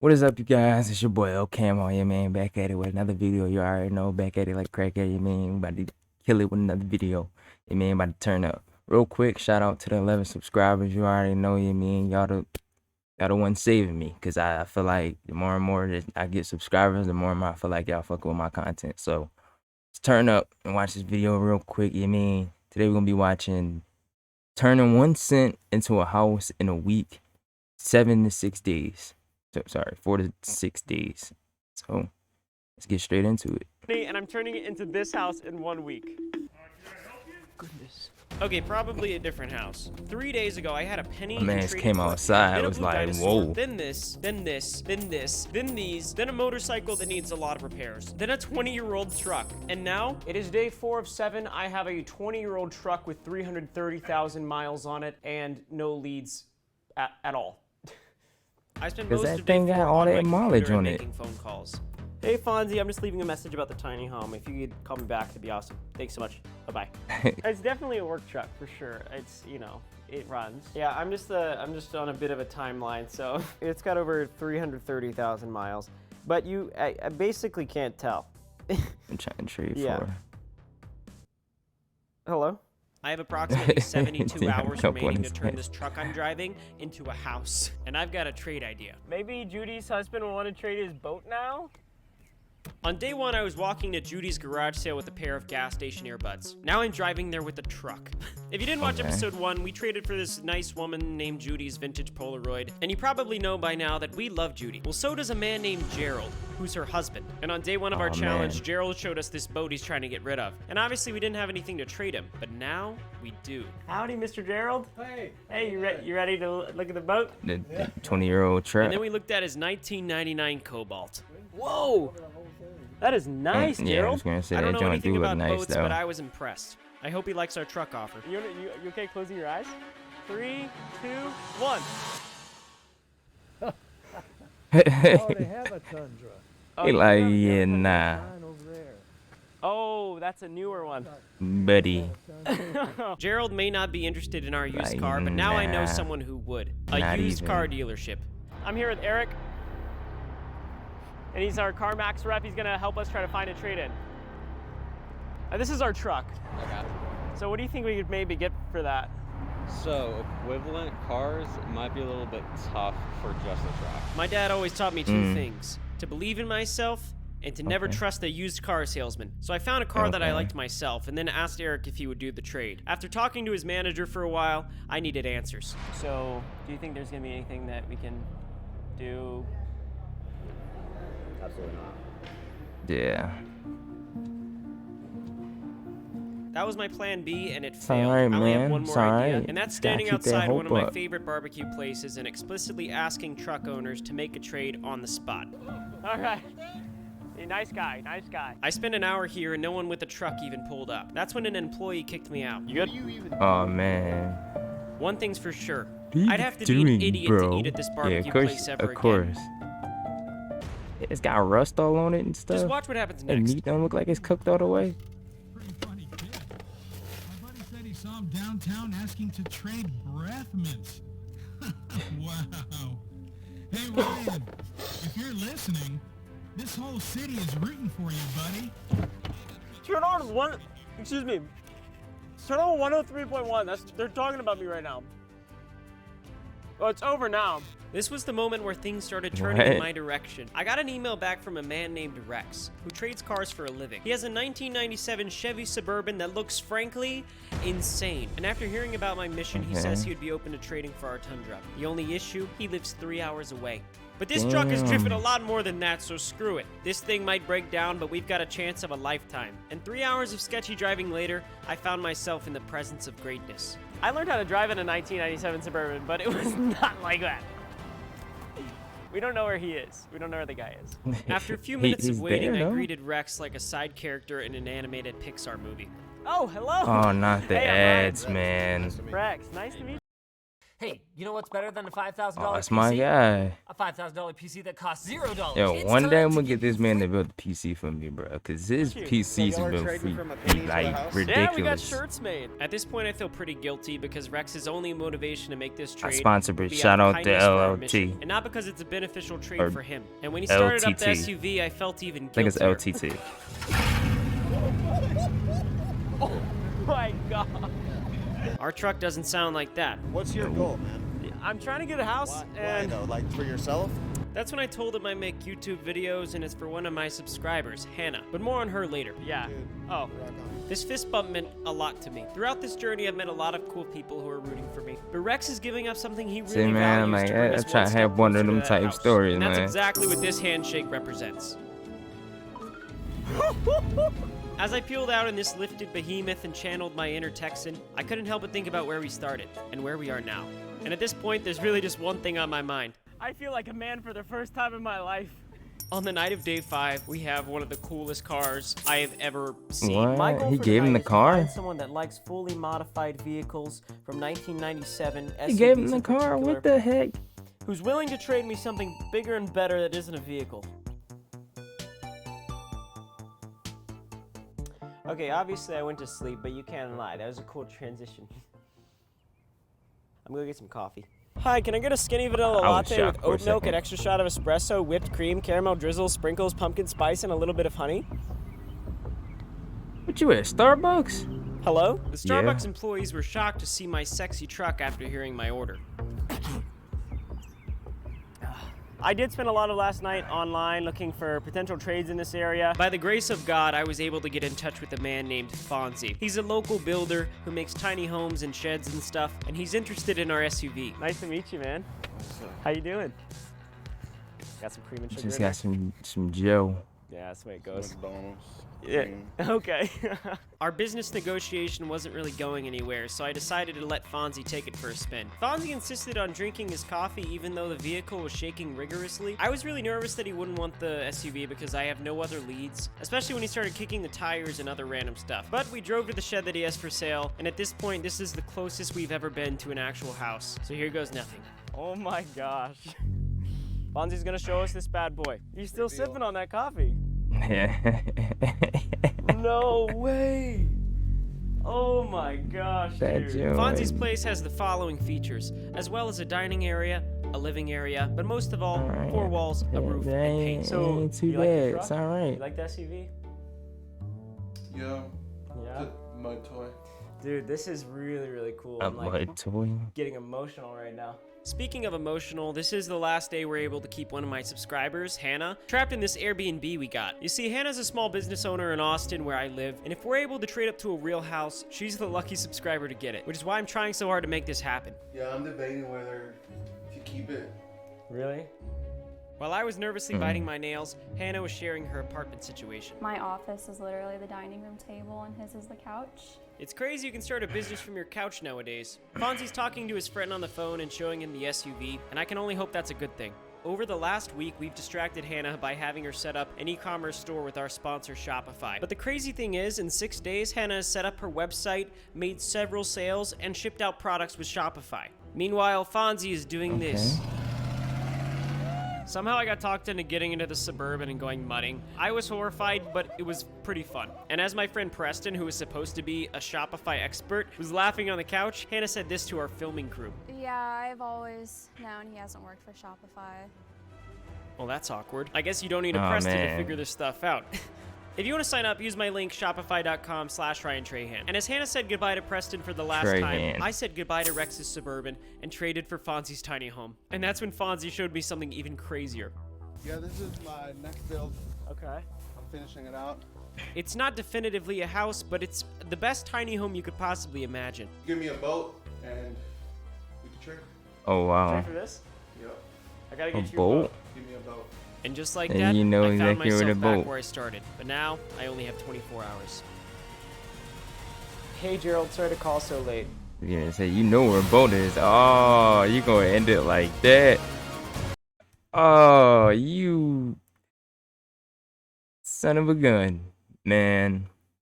What is up, you guys? It's your boy L Cam on here, man. Back at it with another video. You already know, back at it like crack at you, man. We about to kill it with another video. You man, about to turn up. Real quick, shout out to the 11 subscribers. You already know, you mean y'all the one saving me, cause I feel like the more and more that I get subscribers, the more and more I feel like y'all fucking with my content. So let's turn up and watch this video real quick. You mean today we're gonna be watching turning 1 cent into a house in a week, 7 to 6 days. So, sorry, 4 to 6 days. So let's get straight into it. And I'm turning it into this house in 1 week. Goodness. Okay, probably a different house. 3 days ago, I had a penny. My man came outside. I was like, whoa. Then this, then this, then this, then these, then a motorcycle that needs a lot of repairs, then a 20-year-old truck. And now, it is day 4 of 7. I have a 20-year-old truck with 330,000 miles on it and no leads at all. I spent most of day 4 all that on my mileage computer on it. making phone calls. Hey Fonzie, I'm just leaving a message about the tiny home. If you could call me back, it'd be awesome. Thanks so much. Bye-bye. It's definitely a work truck for sure. It's, you know, it runs. Yeah, I'm just on a bit of a timeline, so it's got over 330,000 miles. But I basically can't tell. I'm trying to trade for. Hello? I have approximately 72 Yeah, hours no remaining to one turn is this truck I'm driving into a house. And I've got a trade idea. Maybe Judy's husband will want to trade his boat now? On day 1, I was walking to Judy's garage sale with a pair of gas station earbuds. Now I'm driving there with a truck. If you didn't watch episode 1, we traded for this nice woman named Judy's vintage Polaroid. And you probably know by now that we love Judy. Well, so does a man named Gerald, who's her husband. And on day 1 of our challenge, Gerald showed us this boat he's trying to get rid of. And obviously we didn't have anything to trade him, but now we do. Howdy, Mr. Gerald. Hey. Hey, you ready to look at the boat? The 20-year-old truck. And then we looked at his 1999 Cobalt. Whoa! That is nice, Yeah, I Gerald. was gonna say I don't that know joint anything do look about nice, boats, though. but I was impressed. I hope he likes our truck offer. You okay closing your eyes? 3, 2, 1. Oh, they have a Tundra. Oh, He like, yeah. yeah, nah, Mine over there. Oh, that's a newer one. buddy. Gerald may not be interested in our used Like, car, but now I know nah. someone who would. A Not used even. car dealership. I'm here with Eric, and he's our CarMax rep. He's gonna help us try to find a trade-in. This is our truck. Okay. So what do you think we could maybe get for that? So equivalent cars might be a little bit tough for just a truck. My dad always taught me two things: to believe in myself and to never Okay. trust a used car salesman. So I found a car that I liked myself and then asked Eric if he would do the trade. After talking to his manager for a while, I needed answers. So, do you think there's gonna be anything that we can do? Absolutely not. Yeah. That was my plan B, and it It's failed. alright, I only have man. one It's more idea, alright. and that's Just gotta standing keep that outside one of hope my up. favorite barbecue places and explicitly asking truck owners to make a trade on the spot. All right. Hey, nice guy, nice guy. I spent an hour here, and no one with a truck even pulled up. That's when an employee kicked me out. You good? Oh man. One thing's for sure. What are you I'd have to be an doing, idiot bro? to eat at this barbecue of course, place ever of again. course. It's got rust all on it and stuff. Just watch what happens The next. meat don't look like it's cooked all the way. Pretty funny kid. My buddy said he saw him downtown asking to trade breath mints. Wow. Hey Ryan, if you're listening, this whole city is rooting for you, buddy. Turn on Turn on 103.1. They're talking about me right now. Oh, it's over now. This was the moment where things started turning in What? my direction. I got an email back from a man named Rex, who trades cars for a living. He has a 1997 Chevy Suburban that looks, frankly, insane. And after hearing about my mission, he says he would be open to trading for our Tundra. The only issue, he lives 3 hours away. But this truck has driven a lot more than that, so screw it. This thing might break down, but we've got a chance of a lifetime. And 3 hours of sketchy driving later, I found myself in the presence of greatness. I learned how to drive in a 1997 Suburban, but it was not like that. We don't know where he is. We don't know where the guy is. After a few minutes He's of waiting, there, I though. greeted Rex like a side character in an animated Pixar movie. Oh, hello. Oh, not the Hey, I'm Ryan. ads, man. Rex, nice to meet you. Hey, you know what's better than a $5,000 Oh, that's PC? my guy. A $5,000 PC that costs $0. Yo, It's one day time I'm to gonna get give you this man to build a PC for me, bro. Cause his you. PCs y'all have are been trading free, from a penny to a like house? ridiculous. Yeah, we got shirts made. At this point, I feel pretty guilty because Rex's only motivation to make this trade sponsored, would but be shout out of out to kindness for our LLT. mission, and not because it's a beneficial trade Or for him. And when he started up the LTT. SUV, I felt even I think it's guiltier. LTT. My God. Our truck doesn't sound like that. What's your goal, man? I'm trying to get a house, Why and though? Like for yourself? that's when I told him I make YouTube videos, and it's for one of my subscribers, Hannah. But more on her later. Yeah. Dude, Oh. rock on. This fist bump meant a lot to me. Throughout this journey, I've met a lot of cool people who are rooting for me. But Rex is giving up something he really See, man, values like, to bring I us try to step have one of closer to them that type house. stories, and that's man. exactly what this handshake represents. As I peeled out in this lifted behemoth and channeled my inner Texan, I couldn't help but think about where we started and where we are now. And at this point, there's really just one thing on my mind. I feel like a man for the first time in my life. On the night of day 5, we have one of the coolest cars I have ever seen. What? My goal He for gave him tonight the is to car? find someone that likes fully modified vehicles from 1997. He gave him SUVs the in car. What particular, the heck? who's willing to trade me something bigger and better that isn't a vehicle. Okay, obviously I went to sleep, but you can't lie. That was a cool transition. I'm gonna get some coffee. Hi, can I get a skinny vanilla I was latte with shocked for a oat milk, second. an extra shot of espresso, whipped cream, caramel drizzle, sprinkles, pumpkin spice, and a little bit of honey? What you at, Starbucks? Hello? The Yeah. Starbucks employees were shocked to see my sexy truck after hearing my order. I did spend a lot of last night online looking for potential trades in this area. By the grace of God, I was able to get in touch with a man named Fonzie. He's a local builder who makes tiny homes and sheds and stuff, and he's interested in our SUV. Nice to meet you, man. How you doing? Got some cream and sugar Just in got some Joe. Yeah, that's the way it goes. McDonald's. Yeah. Okay. Our business negotiation wasn't really going anywhere, so I decided to let Fonzie take it for a spin. Fonzie insisted on drinking his coffee even though the vehicle was shaking rigorously. I was really nervous that he wouldn't want the SUV because I have no other leads, especially when he started kicking the tires and other random stuff. But we drove to the shed that he has for sale, and at this point, this is the closest we've ever been to an actual house. So here goes nothing. Oh my gosh. Fonzie's gonna show us this bad boy. You still sipping on that coffee? Yeah. No way! Oh my gosh, That dude. joint. Fonzie's place has the following features, as well as a dining area, a living area, but most of all, Alright. 4 walls, a Yeah, roof, that and paint. ain't- So, ain't too you like the bad. truck? It's alright. You like the SUV? Yeah, Yeah. mud toy. Dude, this is really, really cool. A I'm like mud toy. getting emotional right now. Speaking of emotional, this is the last day we're able to keep one of my subscribers, Hannah, trapped in this Airbnb we got. You see, Hannah's a small business owner in Austin where I live, and if we're able to trade up to a real house, she's the lucky subscriber to get it, which is why I'm trying so hard to make this happen. Yeah, I'm debating whether to keep it. Really? While I was nervously biting my nails, Hannah was sharing her apartment situation. My office is literally the dining room table and his is the couch. It's crazy you can start a business from your couch nowadays. Fonzie's talking to his friend on the phone and showing him the SUV, and I can only hope that's a good thing. Over the last week, we've distracted Hannah by having her set up an e-commerce store with our sponsor Shopify. But the crazy thing is, in 6 days, Hannah has set up her website, made several sales, and shipped out products with Shopify. Meanwhile, Fonzie is doing this. Somehow I got talked into getting into the Suburban and going mudding. I was horrified, but it was pretty fun. And as my friend Preston, who was supposed to be a Shopify expert, was laughing on the couch, Hannah said this to our filming crew. Yeah, I've always known he hasn't worked for Shopify. Well, that's awkward. I guess you don't need a Aw, Preston to man. figure this stuff out. If you want to sign up, use my link, shopify.com/Ryan Trahan. And as Hannah said goodbye to Preston for the last Trahan. time, I said goodbye to Rex's Suburban and traded for Fonzie's tiny home. And that's when Fonzie showed me something even crazier. Yeah, this is my next build. Okay. I'm finishing it out. It's not definitively a house, but it's the best tiny home you could possibly imagine. Give me a boat and we can trade. Oh wow. Ready for this? Yep. I gotta A get you boat? Give me a boat. And just like And that, you know I found exactly where myself the back boat. where I started. But now, I only have 24 hours. Hey Gerald, sorry to call so late. You're gonna say you know where a boat is. Oh, you gonna end it like that. Oh, you son of a gun, man.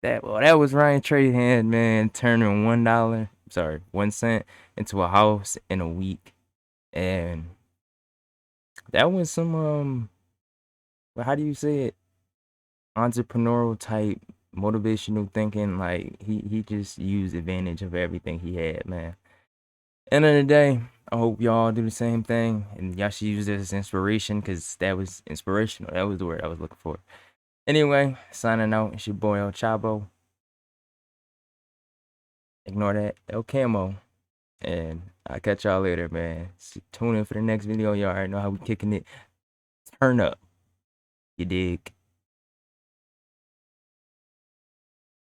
That was Ryan Trahan, man, turning $1 1 cent into a house in a week. And that was some how do you say it? Entrepreneurial type motivational thinking. Like he just used advantage of everything he had, man. End of the day, I hope y'all do the same thing, and y'all should use this as inspiration, because that was inspirational. That was the word I was looking for. Anyway, signing out. It's your boy El Chavo. Ignore that El Camo, and I'll catch y'all later, man. Tune in for the next video. Y'all already know how we kicking it. Turn up. You dig?